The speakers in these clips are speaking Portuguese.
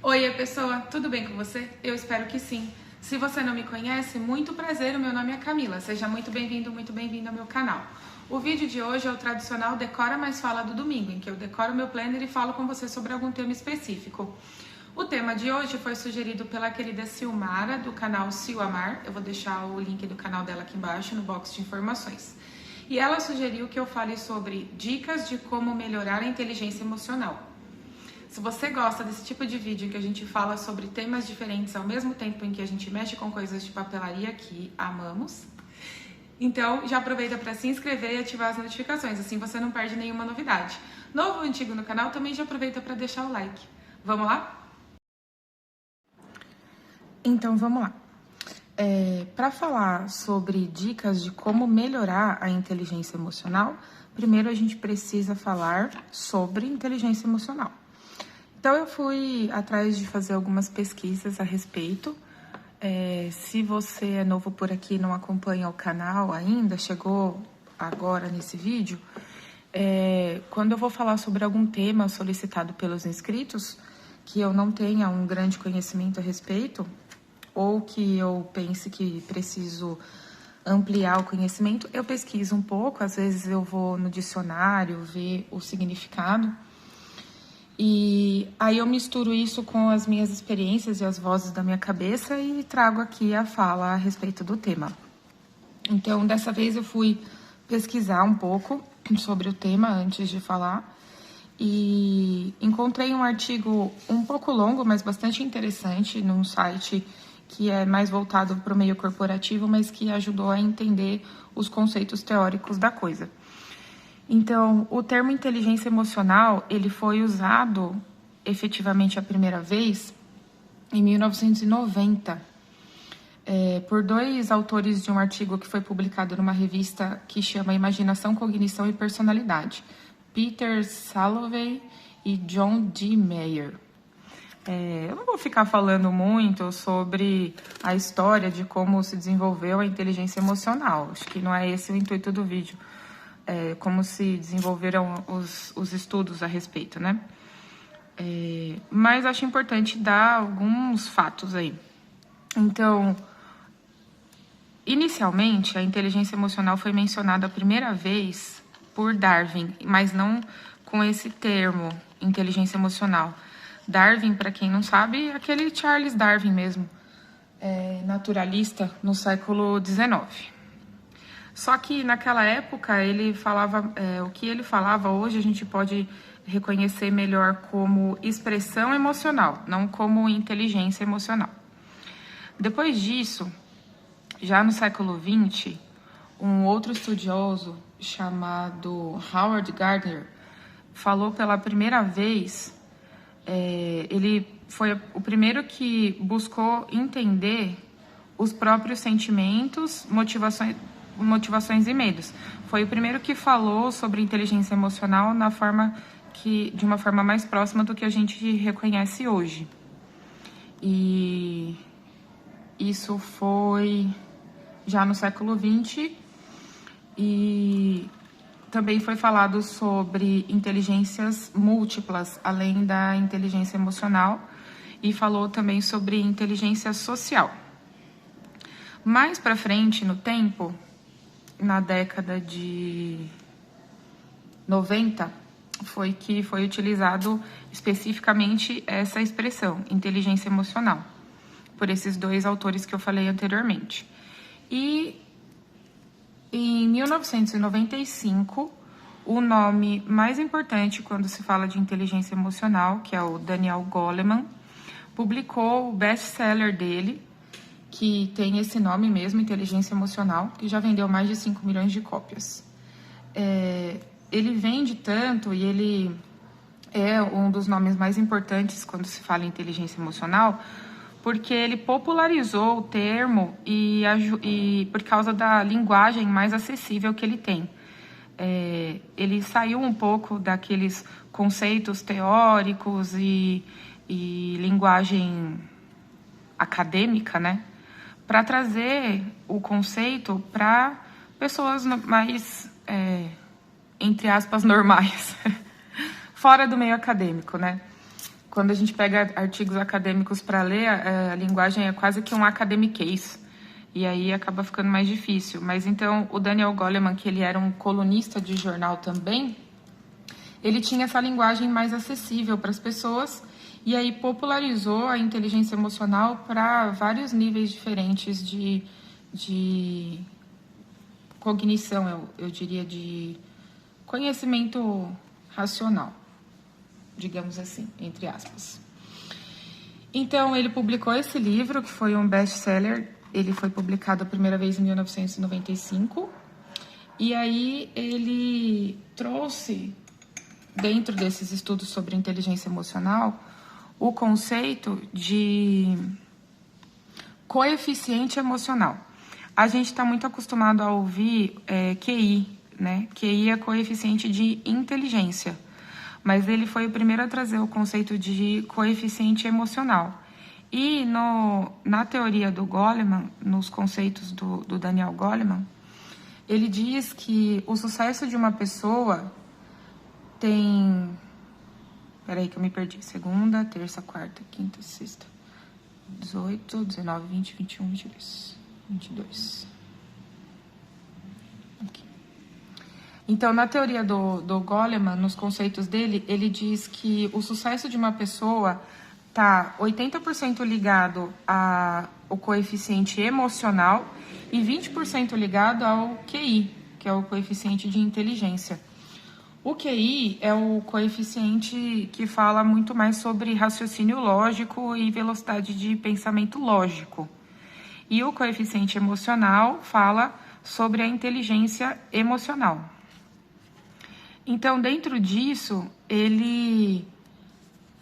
Oi, pessoa, tudo bem com você? Eu espero que sim. Se você não me conhece, muito prazer, o meu nome é Camila. Seja muito bem-vindo, muito bem-vinda ao meu canal. O vídeo de hoje é o tradicional Decora Mais Fala do domingo, em que eu decoro meu planner e falo com você sobre algum tema específico. O tema de hoje foi sugerido pela querida Silmara, do canal Sil Amar. Eu vou deixar o link do canal dela aqui embaixo, no box de informações. E ela sugeriu que eu fale sobre dicas de como melhorar a inteligência emocional. Se você gosta desse tipo de vídeo em que a gente fala sobre temas diferentes ao mesmo tempo em que a gente mexe com coisas de papelaria que amamos, então já aproveita para se inscrever e ativar as notificações, assim você não perde nenhuma novidade. Novo ou antigo no canal, também já aproveita para deixar o like. Vamos lá? Então vamos lá. Para falar sobre dicas de como melhorar a inteligência emocional, primeiro a gente precisa falar sobre inteligência emocional. Então, eu fui atrás de fazer algumas pesquisas a respeito. Se você é novo por aqui e não acompanha o canal ainda, chegou agora nesse vídeo, quando eu vou falar sobre algum tema solicitado pelos inscritos, que eu não tenha um grande conhecimento a respeito, ou que eu pense que preciso ampliar o conhecimento, eu pesquiso um pouco, às vezes eu vou no dicionário ver o significado. E aí eu misturo isso com as minhas experiências e as vozes da minha cabeça e trago aqui a fala a respeito do tema. Então, dessa vez eu fui pesquisar um pouco sobre o tema antes de falar e encontrei um artigo um pouco longo, mas bastante interessante, num site que é mais voltado para o meio corporativo, mas que ajudou a entender os conceitos teóricos da coisa. Então, o termo inteligência emocional, ele foi usado efetivamente a primeira vez em 1990, por dois autores de um artigo que foi publicado numa revista que chama Imaginação, Cognição e Personalidade, Peter Salovey e John D. Mayer. Eu não vou ficar falando muito sobre a história de como se desenvolveu a inteligência emocional, acho que não é esse o intuito do vídeo. Como se desenvolveram os estudos a respeito, né? Mas acho importante dar alguns fatos aí. Então, inicialmente, a inteligência emocional foi mencionada a primeira vez por Darwin, mas não com esse termo, inteligência emocional. Darwin, para quem não sabe, é aquele Charles Darwin mesmo, naturalista no século XIX. Só que naquela época ele falava, o que ele falava hoje a gente pode reconhecer melhor como expressão emocional, não como inteligência emocional. Depois disso, já no século XX, um outro estudioso chamado Howard Gardner falou pela primeira vez, ele foi o primeiro que buscou entender os próprios sentimentos, motivações e medos. Foi o primeiro que falou sobre inteligência emocional de uma forma mais próxima do que a gente reconhece hoje. E isso foi já no século XX e também foi falado sobre inteligências múltiplas, além da inteligência emocional, e falou também sobre inteligência social. Mais para frente no tempo, na década de 90, foi que foi utilizado especificamente essa expressão, inteligência emocional, por esses dois autores que eu falei anteriormente. E em 1995, o nome mais importante quando se fala de inteligência emocional, que é o Daniel Goleman, publicou o best-seller dele, que tem esse nome mesmo, inteligência emocional, que já vendeu mais de 5 milhões de cópias. Ele vende tanto e ele é um dos nomes mais importantes quando se fala em inteligência emocional, porque ele popularizou o termo e por causa da linguagem mais acessível que ele tem. Ele saiu um pouco daqueles conceitos teóricos e linguagem acadêmica, né? Para trazer o conceito para pessoas mais, entre aspas, normais, fora do meio acadêmico, né? quando a gente pega artigos acadêmicos para ler, a linguagem é quase que um academiquez. E aí acaba ficando mais difícil. Mas então, o Daniel Goleman, que ele era um colunista de jornal também, ele tinha essa linguagem mais acessível para as pessoas e aí popularizou a inteligência emocional para vários níveis diferentes de cognição, eu diria, de conhecimento racional, digamos assim, entre aspas. Então, ele publicou esse livro, que foi um best-seller. Ele foi publicado a primeira vez em 1995. E aí, ele trouxe, dentro desses estudos sobre inteligência emocional, o conceito de coeficiente emocional. A gente está muito acostumado a ouvir QI, né? QI é coeficiente de inteligência. Mas ele foi o primeiro a trazer o conceito de coeficiente emocional. E na teoria do Goleman, nos conceitos do Daniel Goleman, ele diz que o sucesso de uma pessoa tem... Peraí que eu me perdi. Segunda, terça, quarta, quinta, sexta, 18, 19, 20, 21, 22. 22. Aqui. Então, na teoria do Goleman, nos conceitos dele, ele diz que o sucesso de uma pessoa está 80% ligado ao coeficiente emocional e 20% ligado ao QI, que é o coeficiente de inteligência. O QI é o coeficiente que fala muito mais sobre raciocínio lógico e velocidade de pensamento lógico. E o coeficiente emocional fala sobre a inteligência emocional. Então, dentro disso, ele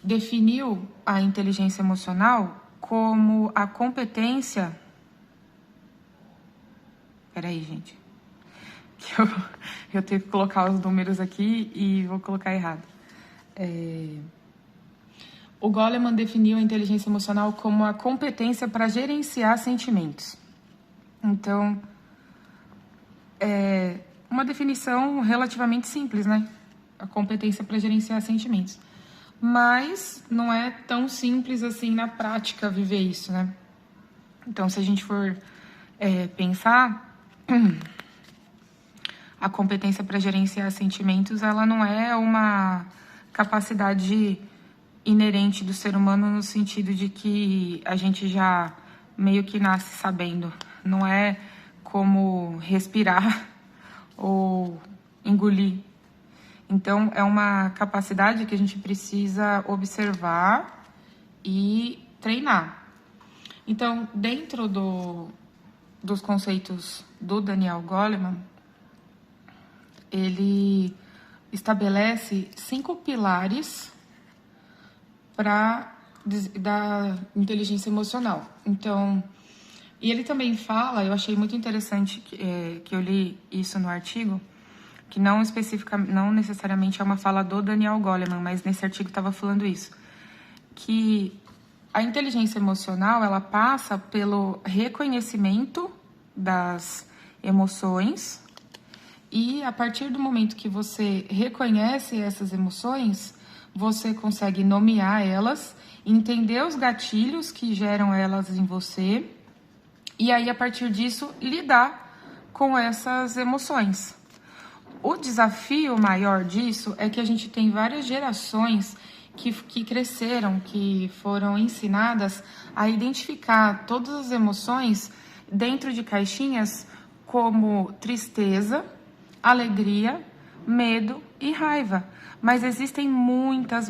definiu a inteligência emocional como a competência... Peraí, gente. Eu tenho que colocar os números aqui e vou colocar errado. O Goleman definiu a inteligência emocional como a competência para gerenciar sentimentos. Então, é uma definição relativamente simples, né? A competência para gerenciar sentimentos. Mas não é tão simples assim na prática viver isso, né? Então, se a gente for pensar, a competência para gerenciar sentimentos, ela não é uma capacidade inerente do ser humano no sentido de que a gente já meio que nasce sabendo. Não é como respirar ou engolir. Então, é uma capacidade que a gente precisa observar e treinar. Então, dentro dos conceitos do Daniel Goleman, ele estabelece 5 pilares da inteligência emocional. Então, e ele também fala, eu achei muito interessante que eu li isso no artigo, que não necessariamente é uma fala do Daniel Goleman, mas nesse artigo estava falando isso, que a inteligência emocional, ela passa pelo reconhecimento das emoções e a partir do momento que você reconhece essas emoções, você consegue nomear elas, entender os gatilhos que geram elas em você e aí, a partir disso, lidar com essas emoções. O desafio maior disso é que a gente tem várias gerações que cresceram, que foram ensinadas a identificar todas as emoções dentro de caixinhas como tristeza, alegria, medo e raiva. Mas existem muitas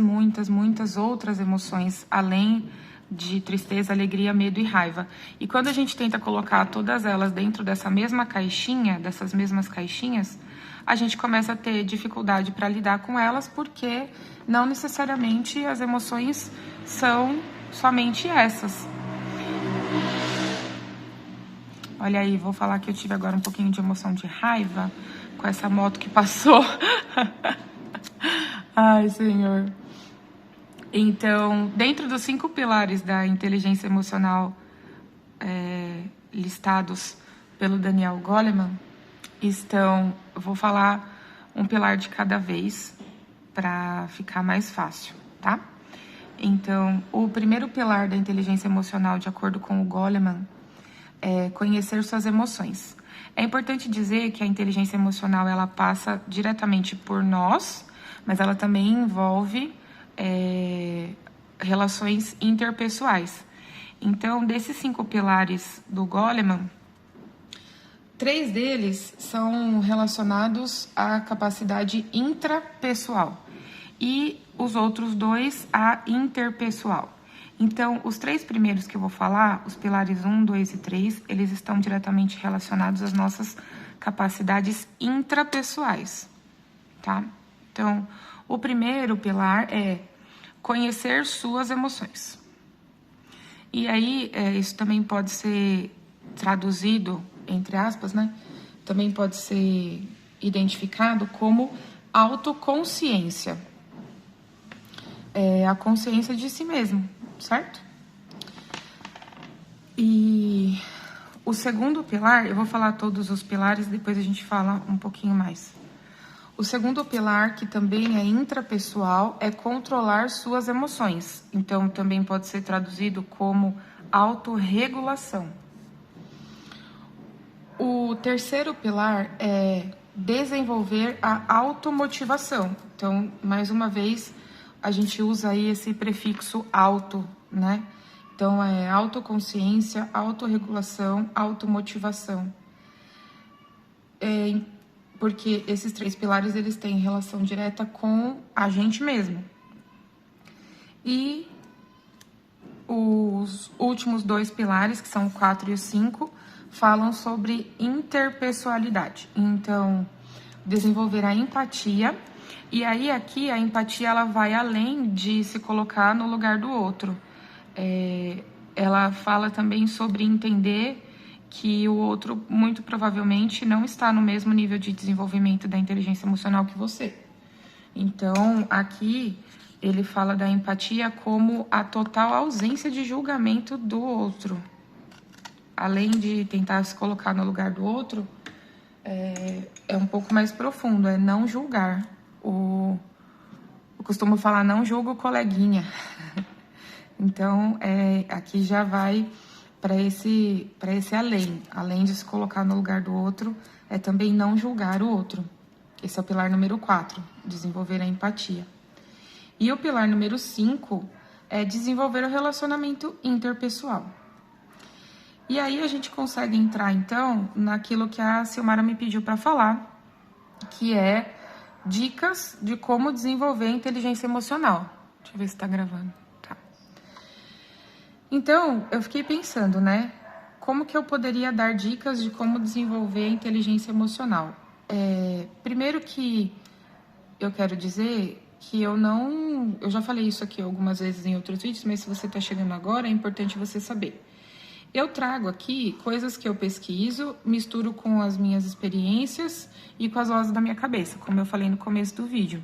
outras emoções além de tristeza, alegria, medo e raiva. E quando a gente tenta colocar todas elas dentro dessa mesma caixinha, dessas mesmas caixinhas, a gente começa a ter dificuldade para lidar com elas, porque não necessariamente as emoções são somente essas. Olha aí, vou falar que eu tive agora um pouquinho de emoção de raiva com essa moto que passou. Ai, Senhor. Então, dentro dos 5 pilares da inteligência emocional listados pelo Daniel Goleman, eu vou falar um pilar de cada vez para ficar mais fácil, tá? Então, o primeiro pilar da inteligência emocional, de acordo com o Goleman, é conhecer suas emoções. É importante dizer que a inteligência emocional ela passa diretamente por nós, mas ela também envolve relações interpessoais. Então, desses 5 pilares do Goleman, 3 deles são relacionados à capacidade intrapessoal e os outros 2 à interpessoal. Então, os 3 primeiros que eu vou falar, os pilares 1, 2 e 3, eles estão diretamente relacionados às nossas capacidades intrapessoais, tá? Então, o primeiro pilar é conhecer suas emoções. E aí, isso também pode ser traduzido, entre aspas, né? Também pode ser identificado como autoconsciência. É a consciência de si mesmo, certo? E o segundo pilar, eu vou falar todos os pilares, depois a gente fala um pouquinho mais. O segundo pilar, que também é intrapessoal, é controlar suas emoções. Então, também pode ser traduzido como autorregulação. O terceiro pilar é desenvolver a automotivação. Então, mais uma vez, a gente usa aí esse prefixo auto, né? Então, é autoconsciência, autorregulação, automotivação. Porque esses 3 pilares, eles têm relação direta com a gente mesmo. E os últimos 2 pilares, que são o 4 e o 5, falam sobre interpessoalidade. Então, desenvolver a empatia. E aí, aqui, a empatia, ela vai além de se colocar no lugar do outro. Ela fala também sobre entender que o outro, muito provavelmente, não está no mesmo nível de desenvolvimento da inteligência emocional que você. Então, aqui, ele fala da empatia como a total ausência de julgamento do outro. Além de tentar se colocar no lugar do outro, é um pouco mais profundo, é não julgar. Eu costumo falar, não julga o coleguinha. Então, aqui já vai para esse além de se colocar no lugar do outro, é também não julgar o outro. Esse é o pilar número 4, desenvolver a empatia. E o pilar número 5 é desenvolver o relacionamento interpessoal. E aí a gente consegue entrar, então, naquilo que a Silmara me pediu para falar, que é dicas de como desenvolver a inteligência emocional. Deixa eu ver se está gravando. Tá. Então, eu fiquei pensando, né? Como que eu poderia dar dicas de como desenvolver a inteligência emocional? Primeiro que eu quero dizer que eu já falei isso aqui algumas vezes em outros vídeos, mas se você está chegando agora, é importante você saber. Eu trago aqui coisas que eu pesquiso, misturo com as minhas experiências e com as vozes da minha cabeça, como eu falei no começo do vídeo.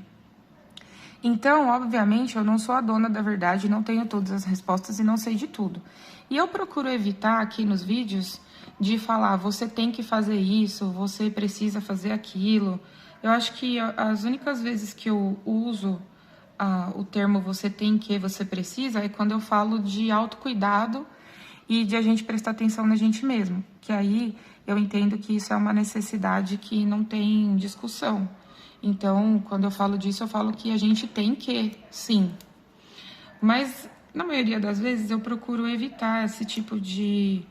Então, obviamente, eu não sou a dona da verdade, não tenho todas as respostas e não sei de tudo. E eu procuro evitar aqui nos vídeos de falar, você tem que fazer isso, você precisa fazer aquilo. Eu acho que as únicas vezes que eu uso o termo você tem que, você precisa, é quando eu falo de autocuidado e de a gente prestar atenção na gente mesmo, que aí eu entendo que isso é uma necessidade que não tem discussão. Então, quando eu falo disso, eu falo que a gente tem que, sim. Mas, na maioria das vezes, eu procuro evitar esse tipo de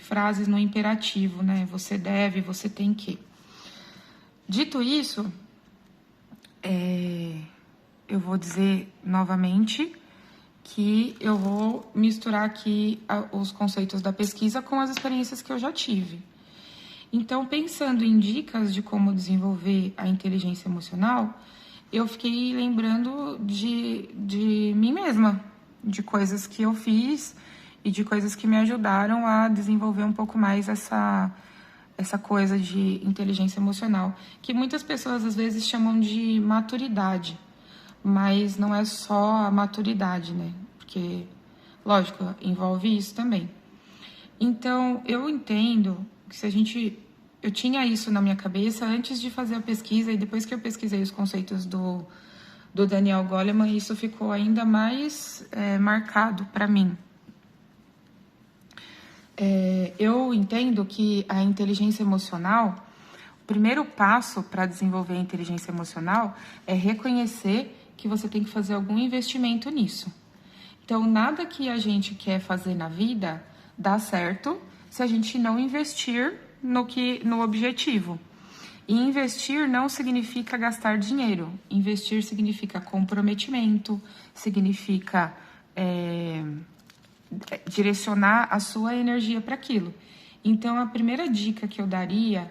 frases no imperativo, né? Você deve, você tem que. Dito isso, eu vou dizer novamente que eu vou misturar aqui os conceitos da pesquisa com as experiências que eu já tive. Então, pensando em dicas de como desenvolver a inteligência emocional, eu fiquei lembrando de mim mesma, de coisas que eu fiz e de coisas que me ajudaram a desenvolver um pouco mais essa coisa de inteligência emocional, que muitas pessoas às vezes chamam de maturidade. Mas não é só a maturidade, né? Porque, lógico, envolve isso também. Então, eu entendo que se a gente... Eu tinha isso na minha cabeça antes de fazer a pesquisa e depois que eu pesquisei os conceitos do do Daniel Goleman, isso ficou ainda mais marcado para mim. Eu entendo que a inteligência emocional, o primeiro passo para desenvolver a inteligência emocional é reconhecer que você tem que fazer algum investimento nisso. Então, nada que a gente quer fazer na vida dá certo se a gente não investir no objetivo. E investir não significa gastar dinheiro. Investir significa comprometimento, significa direcionar a sua energia para aquilo. Então, a primeira dica que eu daria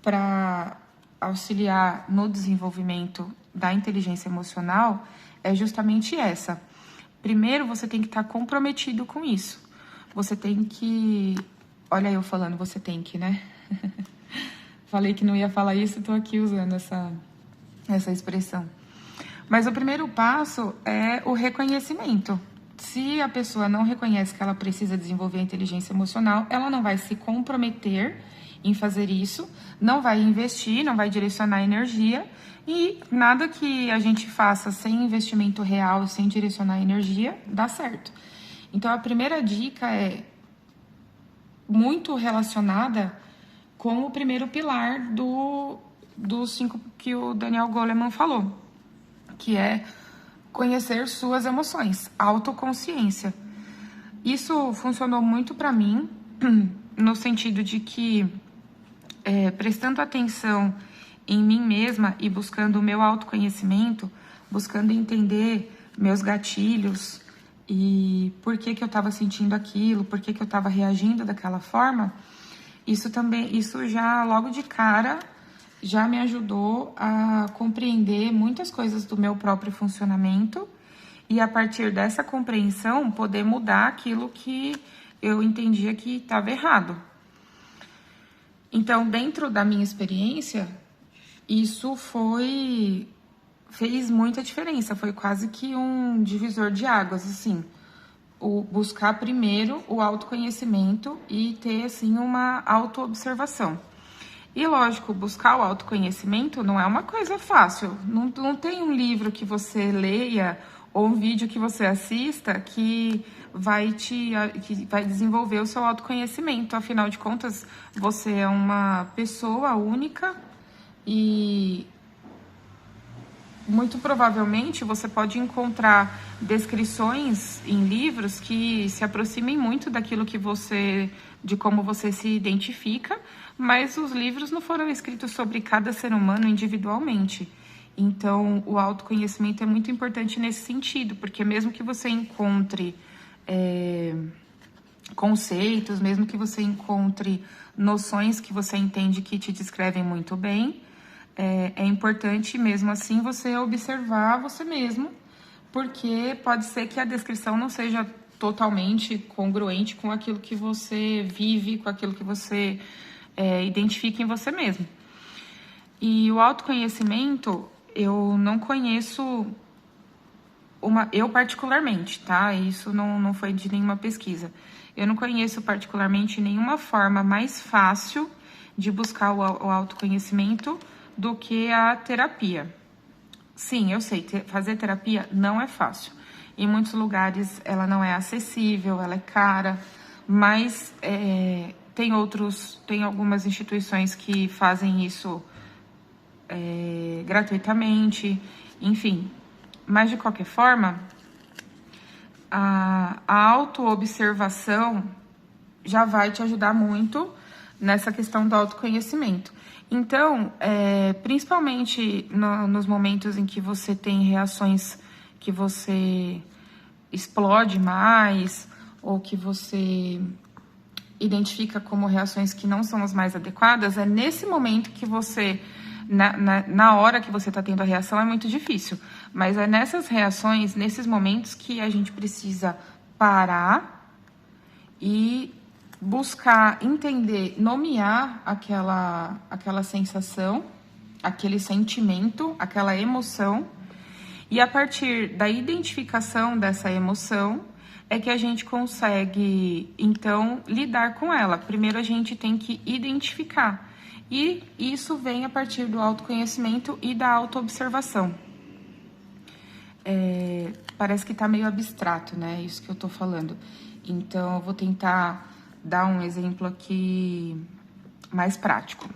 para auxiliar no desenvolvimento da inteligência emocional é justamente essa. Primeiro, você tem que estar comprometido com isso. Você tem que... Olha eu falando, você tem que, né? Falei que não ia falar isso, estou aqui usando essa expressão. Mas o primeiro passo é o reconhecimento. Se a pessoa não reconhece que ela precisa desenvolver a inteligência emocional, ela não vai se comprometer em fazer isso, não vai investir, não vai direcionar energia, e nada que a gente faça sem investimento real, sem direcionar energia, dá certo. Então, a primeira dica é muito relacionada com o primeiro pilar dos 5 que o Daniel Goleman falou, que é conhecer suas emoções, autoconsciência. Isso funcionou muito para mim, no sentido de que, prestando atenção em mim mesma e buscando o meu autoconhecimento, buscando entender meus gatilhos e por que eu estava sentindo aquilo, por que eu estava reagindo daquela forma, isso já logo de cara já me ajudou a compreender muitas coisas do meu próprio funcionamento e, a partir dessa compreensão, poder mudar aquilo que eu entendia que estava errado. Então, dentro da minha experiência, isso fez muita diferença, foi quase que um divisor de águas, assim, buscar primeiro o autoconhecimento e ter, assim, uma autoobservação. E, lógico, buscar o autoconhecimento não é uma coisa fácil. Não tem um livro que você leia ou um vídeo que você assista que vai desenvolver o seu autoconhecimento. Afinal de contas, você é uma pessoa única e muito provavelmente você pode encontrar descrições em livros que se aproximem muito daquilo de como você se identifica, mas os livros não foram escritos sobre cada ser humano individualmente. Então, o autoconhecimento é muito importante nesse sentido, porque mesmo que você encontre conceitos, mesmo que você encontre noções que você entende que te descrevem muito bem, é importante mesmo assim você observar você mesmo, porque pode ser que a descrição não seja totalmente congruente com aquilo que você vive, com aquilo que você identifica em você mesmo. E o autoconhecimento, eu não conheço eu particularmente, tá? Isso não foi de nenhuma pesquisa. Eu não conheço particularmente nenhuma forma mais fácil de buscar o autoconhecimento do que a terapia. Sim, eu sei, fazer terapia não é fácil. Em muitos lugares ela não é acessível, ela é cara, mas tem algumas instituições que fazem isso gratuitamente, enfim. Mas, de qualquer forma, a autoobservação já vai te ajudar muito nessa questão do autoconhecimento. Então, principalmente nos momentos em que você tem reações que você explode mais, ou que você identifica como reações que não são as mais adequadas, é nesse momento que você, na hora que você está tendo a reação, é muito difícil. Mas é nessas reações, nesses momentos, que a gente precisa parar e buscar entender, nomear aquela sensação, aquele sentimento, aquela emoção, e a partir da identificação dessa emoção é que a gente consegue, então, lidar com ela. Primeiro a gente tem que identificar, e isso vem a partir do autoconhecimento e da autoobservação. parece que tá meio abstrato, né? Isso que eu tô falando. Então, eu vou tentar dar um exemplo aqui mais prático.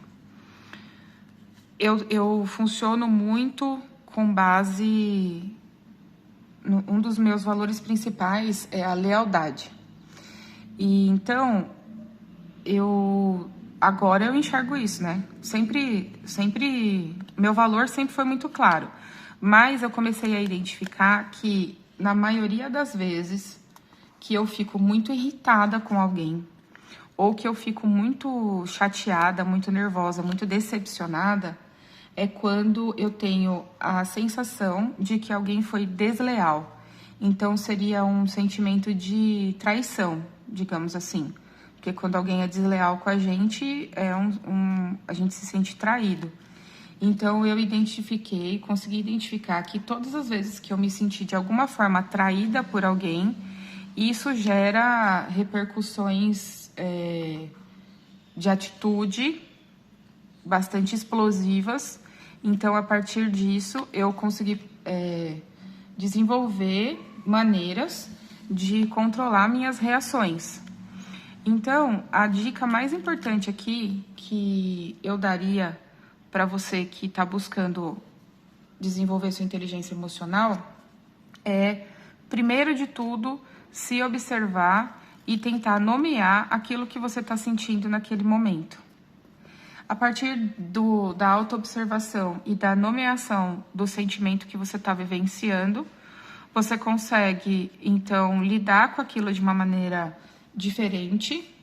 Eu funciono muito com base... Um dos meus valores principais é a lealdade. E então, agora eu enxergo isso, né? Meu valor sempre foi muito claro. Mas eu comecei a identificar que, na maioria das vezes, que eu fico muito irritada com alguém, ou que eu fico muito chateada, muito nervosa, muito decepcionada, é quando eu tenho a sensação de que alguém foi desleal. Então, seria um sentimento de traição, digamos assim. Porque quando alguém é desleal com a gente, a gente se sente traído. Então, eu consegui identificar que todas as vezes que eu me senti de alguma forma traída por alguém, isso gera repercussões de atitude bastante explosivas. Então, a partir disso, eu consegui desenvolver maneiras de controlar minhas reações. Então, a dica mais importante aqui que eu daria para você que está buscando desenvolver sua inteligência emocional é, primeiro de tudo, se observar e tentar nomear aquilo que você está sentindo naquele momento. A partir da autoobservação e da nomeação do sentimento que você está vivenciando, você consegue, então, lidar com aquilo de uma maneira diferente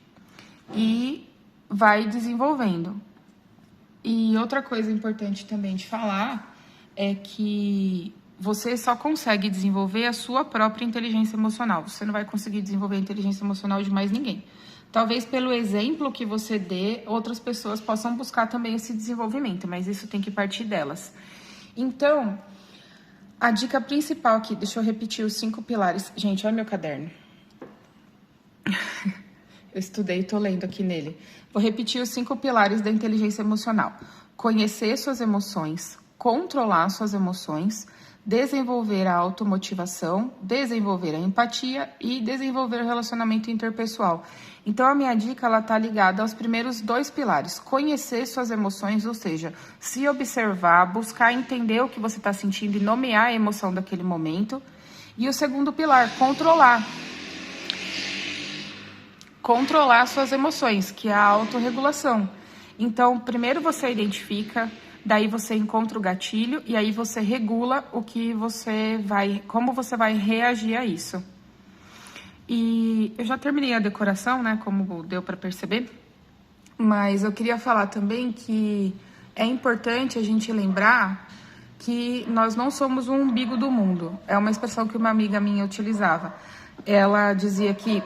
e vai desenvolvendo. E outra coisa importante também de falar é que você só consegue desenvolver a sua própria inteligência emocional. Você não vai conseguir desenvolver a inteligência emocional de mais ninguém. Talvez pelo exemplo que você dê, outras pessoas possam buscar também esse desenvolvimento, mas isso tem que partir delas. Então, a dica principal aqui, deixa eu repetir os 5 pilares. Gente, olha meu caderno. Eu estudei e tô lendo aqui nele. Vou repetir os 5 pilares da inteligência emocional. Conhecer suas emoções, controlar suas emoções, desenvolver a automotivação, desenvolver a empatia e desenvolver o relacionamento interpessoal. Então, a minha dica, ela tá ligada aos primeiros 2 pilares. Conhecer suas emoções, ou seja, se observar, buscar entender o que você está sentindo e nomear a emoção daquele momento. E o segundo pilar, controlar suas emoções, que é a autorregulação. Então, primeiro você identifica, daí você encontra o gatilho e aí você regula como você vai reagir a isso. E eu já terminei a decoração, né, como deu para perceber, mas eu queria falar também que é importante a gente lembrar que nós não somos o umbigo do mundo. É uma expressão que uma amiga minha utilizava. Ela dizia que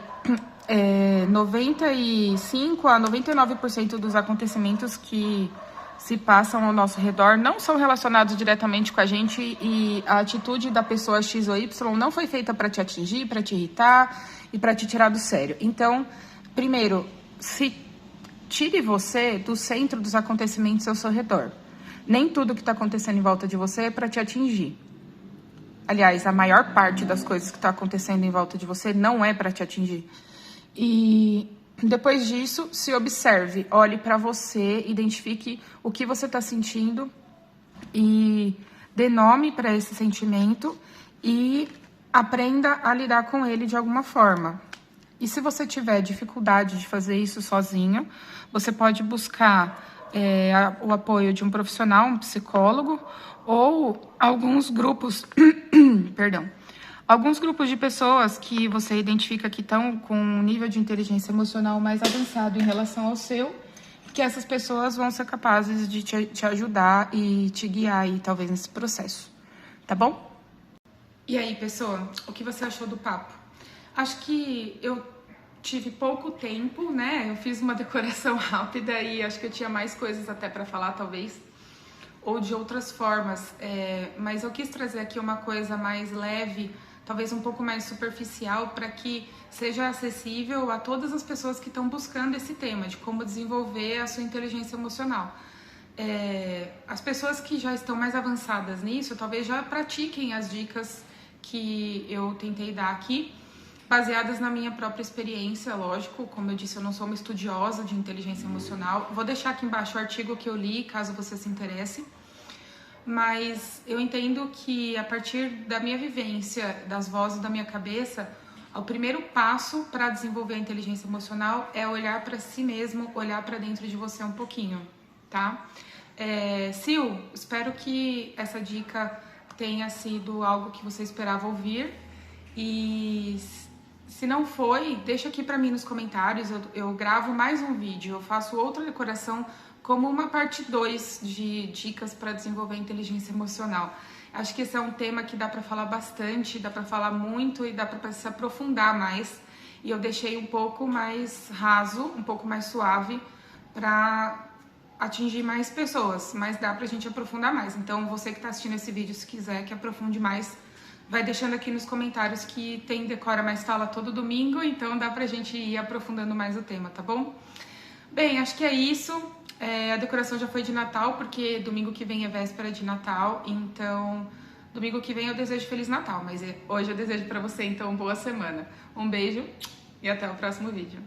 95 a 99% dos acontecimentos que se passam ao nosso redor não são relacionados diretamente com a gente e a atitude da pessoa X ou Y não foi feita para te atingir, para te irritar e para te tirar do sério. Então, primeiro, tire você do centro dos acontecimentos ao seu redor. Nem tudo que está acontecendo em volta de você é para te atingir. Aliás, a maior parte das coisas que está acontecendo em volta de você não é para te atingir. E depois disso, se observe, olhe para você, identifique o que você está sentindo e dê nome para esse sentimento e aprenda a lidar com ele de alguma forma. E se você tiver dificuldade de fazer isso sozinho, você pode buscar o apoio de um profissional, um psicólogo, ou alguns grupos, alguns grupos de pessoas que você identifica que estão com um nível de inteligência emocional mais avançado em relação ao seu, que essas pessoas vão ser capazes de te ajudar e te guiar aí, talvez, nesse processo. Tá bom? E aí, pessoa, o que você achou do papo? Acho que eu tive pouco tempo, né? Eu fiz uma decoração rápida e acho que eu tinha mais coisas até para falar, talvez, ou de outras formas. Mas eu quis trazer aqui uma coisa mais leve, talvez um pouco mais superficial, para que seja acessível a todas as pessoas que estão buscando esse tema, de como desenvolver a sua inteligência emocional. As pessoas que já estão mais avançadas nisso, talvez já pratiquem as dicas que eu tentei dar aqui, baseadas na minha própria experiência, lógico. Como eu disse, eu não sou uma estudiosa de inteligência emocional. Vou deixar aqui embaixo o artigo que eu li, caso você se interesse. Mas eu entendo que a partir da minha vivência, das vozes da minha cabeça, o primeiro passo para desenvolver a inteligência emocional é olhar para si mesmo, olhar para dentro de você um pouquinho, tá? Sil, espero que essa dica tenha sido algo que você esperava ouvir. E se não foi, deixa aqui para mim nos comentários. Eu gravo mais um vídeo, eu faço outra decoração como uma parte 2 de dicas para desenvolver a inteligência emocional. Acho que esse é um tema que dá para falar bastante, dá para falar muito e dá para se aprofundar mais. E eu deixei um pouco mais raso, um pouco mais suave para atingir mais pessoas, mas dá pra gente aprofundar mais. Então, você que tá assistindo esse vídeo, se quiser que aprofunde mais, vai deixando aqui nos comentários, que tem Decora Mais Fala todo domingo, então dá pra gente ir aprofundando mais o tema, tá bom? Bem, acho que é isso. A decoração já foi de Natal, porque domingo que vem é véspera de Natal, então domingo que vem eu desejo Feliz Natal, mas hoje eu desejo pra você, então, boa semana. Um beijo e até o próximo vídeo.